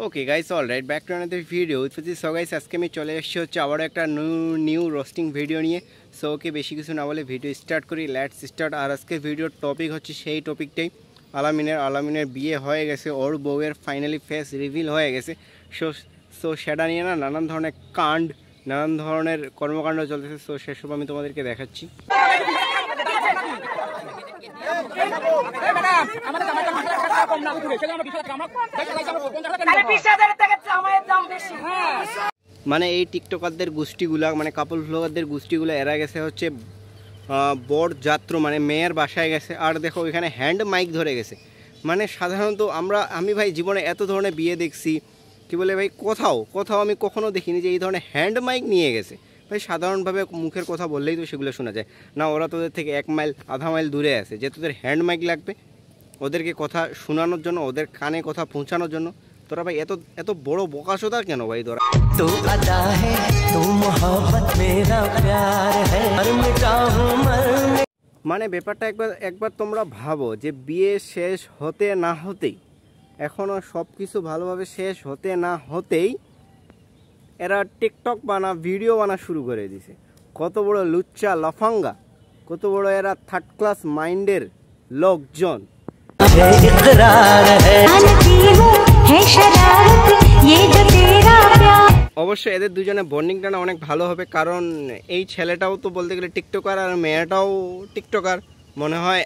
Okay guys, alright, back to another video. So guys, আজকে আমি চলে এসেছি হচ্ছে আবারও একটা নিউ রোস্টিং ভিডিও নিয়ে। সো ওকে, বেশি কিছু না বলে ভিডিও স্টার্ট করি, লেটস স্টার্ট। আর আজকের ভিডিওর টপিক হচ্ছে সেই টপিকটাই, আলামিনের বিয়ে হয়ে গেছে, ওর বউয়ের ফাইনালি ফেস রিভিল হয়ে গেছে। সো সেটা নিয়ে না নানান ধরনের নানান ধরনের কর্মকাণ্ড চলতেছে। সো সেসব আমি তোমাদেরকে দেখাচ্ছি। মানে এই টিকটকারদের গোষ্ঠীগুলা, মানে কাপল ব্লগারদের গোষ্ঠীগুলো এরা গেছে হচ্ছে বর যাত্রা, মানে মেয়ের বাসায় গেছে। আর দেখো এখানে হ্যান্ড মাইক ধরে গেছে। মানে সাধারণত আমি ভাই জীবনে এত ধরনের বিয়ে দেখছি, কি বলে ভাই, কোথাও আমি কখনো দেখিনি যে এই ধরনের হ্যান্ড মাইক নিয়ে গেছে। ভাই সাধারণভাবে মুখের কথা বললেই তো সেগুলো শোনা যায় না। ওরা তোদের থেকে 1 মাইল আধা মাইল দূরে আছে, যে তোদের হ্যান্ড মাইক লাগবে ওদেরকে কথা শোনানোর জন্য, ওদের কানে কথা পৌঁছানোর জন্য। তোরা ভাই এত বড় বোকাচোদা কেন ভাই তোরা? মানে ব্যাপারটা একবার তোমরা ভাবো যে বিয়ে শেষ হতে না হতেই, এখনও সব কিছু ভালোভাবে শেষ হতে না হতেই এরা টিকটক ভিডিও বানা শুরু করে দিছে। কত বড় লুচ্চা লফাঙ্গা, কত বড় এরা থার্ড ক্লাস মাইন্ডের লোকজন। অবশ্য এদের দুজনের বন্ডিংটা না অনেক ভালো হবে, কারণ এই ছেলেটাও তো বলতে গেলে টিকটকার আর মেয়েটাও টিকটকার মনে হয়।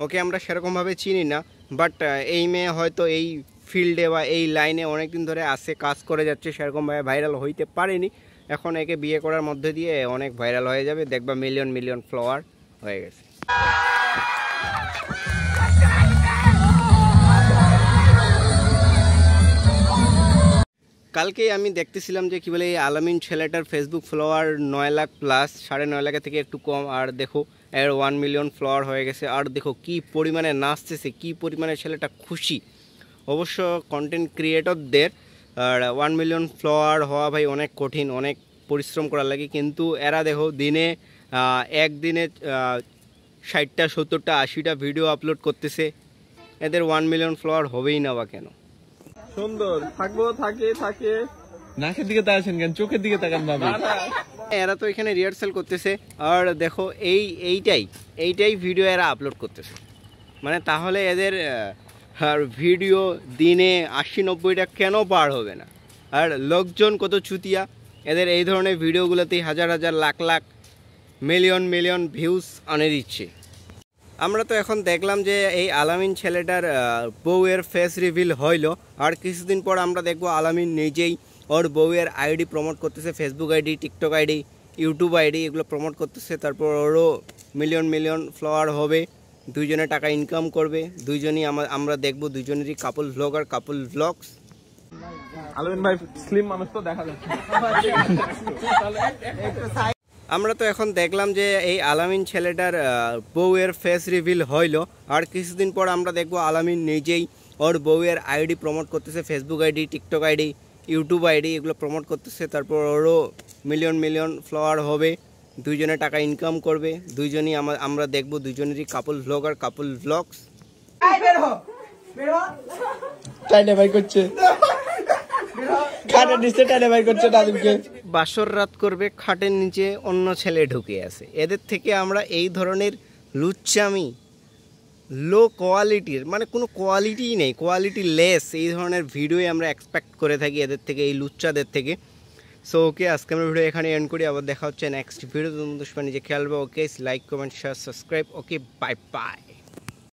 ওকে আমরা সেরকমভাবে চিনি না, বাট এই মেয়ে হয়তো এই ফিল্ডে বা এই লাইনে অনেকদিন ধরে আসে, কাজ করে যাচ্ছে, সেরকমভাবে ভাইরাল হইতে পারেনি। এখন একে বিয়ে করার মধ্যে দিয়ে অনেক ভাইরাল হয়ে যাবে, দেখবা মিলিয়ন ফলোয়ার হয়ে গেছে। কালকেই আমি দেখতেছিলাম যে কি বলে এই আলামিন ছেলেটার ফেসবুক ফলোয়ার 9 লাখ প্লাস, 9.5 লাখের থেকে একটু কম। আর দেখো এর 1 মিলিয়ন ফলোয়ার হয়ে গেছে। আর দেখো কি পরিমাণে নাচতেছে, কি পরিমাণে ছেলেটা খুশি। অবশ্য কন্টেন্ট ক্রিয়েটরদের 1 মিলিয়ন ফলোয়ার হওয়া ভাই অনেক কঠিন, অনেক পরিশ্রম করার লাগে। কিন্তু এরা দেখো একদিনে 60টা 70টা 80টা ভিডিও আপলোড করতেছে। এদের 1 মিলিয়ন ফলোয়ার হবেই না বা কেন? সুন্দর থাকে নাকের দিকে তাকাচ্ছেন কেন, চোখের দিকে তাকান বাবা। এরা তো এখানে রিহার্সাল করতেছে। আর দেখো এইটাই ভিডিও এরা আপলোড করতেছে। মানে তাহলে এদের ভিডিও দিনে 80-90টা কেন পার হবে না? আর লোকজন কত চুতিয়া, এদের এই ধরনের ভিডিওগুলোতেই হাজার লাখ মিলিয়ন ভিউজ আনে দিচ্ছে। আমরা তো এখন দেখলাম যে এই আলামিন ছেলেটার বউয়ের ফেস রিভিল হইল। আর কিছুদিন পর আমরা দেখবো আলামিন নিজেই ওর বউয়ের আইডি প্রমোট করতেছে, Facebook ID, TikTok ID, YouTube ID, এগুলো প্রমোট করতেছে। তারপর ওরও মিলিয়ন ফলোয়ার হবে, দুইজনে টাকা ইনকাম করবে, দুইজনই আমরা দেখবো দুইজনেরই কাপল ভ্লগস। আলামিন ভাই স্লিম মানুষ তো দেখা যাচ্ছে। আমরা তো এখন দেখলাম যে এই আলামিন ছেলেটার বউয়ের ফেস রিভিল হইল। আর কিছুদিন পর আমরা দেখবো আলামিন নিজেই ওর বউয়ের আইডি প্রমোট করতেছে, Facebook ID, TikTok ID, YouTube ID, এগুলো প্রমোট করতেছে। তারপর ওরও মিলিয়ন ফলোয়ার হবে, দুইজনে টাকা ইনকাম করবে, দুইজনই আমরা দেখবো দুইজনেরই কাপল ভ্লগস। বাসর রাত করবে, খাটের নিচে অন্য ছেলে ঢুকে আছে। এদের থেকে আমরা এই ধরনের লুচ্চামি, লো কোয়ালিটির, মানে কোনো কোয়ালিটিই নেই, কোয়ালিটি লেস, এই ধরনের ভিডিওই আমরা এক্সপেক্ট করে থাকি এদের থেকে, এই লুচ্চাদের থেকে। সো ওকে, আজকে আমরা ভিডিও এখানে এন্ড করি। আবার দেখা হচ্ছে নেক্সট ভিডিও। তোমাদের নিজে খেয়াল রাখবে। Okay, like, comment, share, subscribe. Okay, by.